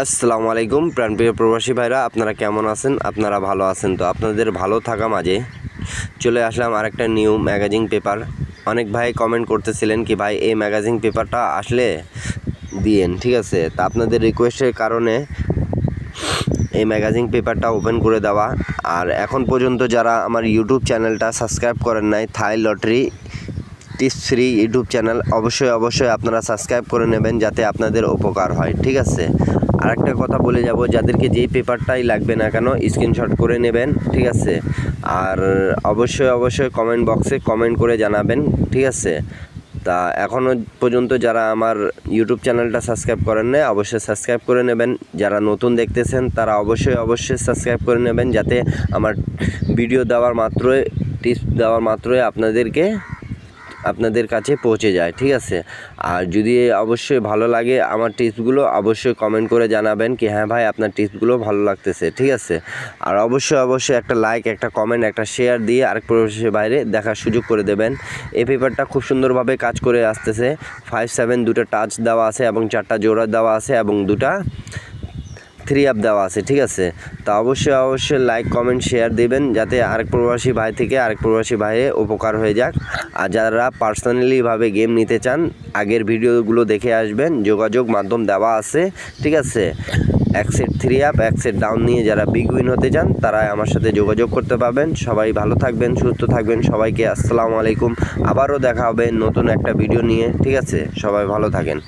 আসসালামু আলাইকুম প্রাণপ্রিয় প্রবাসী ভাইরা, আপনারা কেমন আছেন? আপনারা ভালো আছেন তো? আপনাদের ভালো থাকা মাঝে চলে আসলাম আরেকটা নিউ ম্যাগাজিন পেপার। অনেক ভাই কমেন্ট করতেছিলেন কি ভাই এই ম্যাগাজিন পেপারটা আসলে দিয়েন, ঠিক আছে? তা আপনাদের রিকোয়েস্টের কারণে এই ম্যাগাজিন পেপারটা ওপেন করে দেওয়া। আর এখন পর্যন্ত যারা আমার ইউটিউব চ্যানেলটা সাবস্ক্রাইব করেন নাই, থাই lottery tips free YouTube channel, অবশ্যই আপনারা সাবস্ক্রাইব করে নেবেন যাতে আপনাদের উপকার হয়, ঠিক আছে? আর একটা কথা বলে যাব, যাদেরকে যেই পেপারটাই লাগবে না কেন স্ক্রিনশট করে নেবেন, ঠিক আছে? আর অবশ্যই কমেন্ট বক্সে কমেন্ট করে জানাবেন, ঠিক আছে? তা এখনও পর্যন্ত যারা আমার ইউটিউব চ্যানেলটা সাবস্ক্রাইব করেন না, অবশ্যই সাবস্ক্রাইব করে নেবেন। যারা নতুন দেখতেছেন তারা অবশ্যই সাবস্ক্রাইব করে নেবেন যাতে আমার ভিডিও দেওয়ার মাত্রই, টিপস দেওয়ার মাত্রই আপনাদের কাছে পৌঁছে যায়, ঠিক আছে? আর যদি অবশ্যই ভালো লাগে আমার টিপসগুলো, অবশ্যই কমেন্ট করে জানাবেন কি হ্যাঁ ভাই আপনার টিপসগুলো ভালো লাগতেছে, ঠিক আছে? আর অবশ্যই একটা লাইক, একটা কমেন্ট, একটা শেয়ার দিয়ে আরেক প্রবাসীর বাইরে দেখার সুযোগ করে দেবেন। এই পেপারটা খুব সুন্দরভাবে কাজ করে আসতেছে। 5-7 দুটো টাচ দেওয়া আছে এবং 4টা জোড়া দেওয়া আছে এবং 2টা 3 দেওয়া আছে, ঠিক আছে? তা অবশ্যই লাইক কমেন্ট শেয়ার দেবেন যাতে আরেক প্রবাসী ভাই থেকে আরেক প্রবাসী ভাইয়ে উপকার হয়ে যাক। আর যারা পার্সোনালিভাবে গেম নিতে চান আগের ভিডিওগুলো দেখে আসবেন, যোগাযোগ মাধ্যম দেওয়া আছে, ঠিক আছে? এক সেট 3 এক সেট ডাউন নিয়ে যারা বিগ উইন হতে চান তারা আমার সাথে যোগাযোগ করতে পারবেন। সবাই ভালো থাকবেন, সুস্থ থাকবেন। সবাইকে আসসালামু আলাইকুম। আবারও দেখা হবে নতুন একটা ভিডিও নিয়ে, ঠিক আছে? সবাই ভালো থাকেন।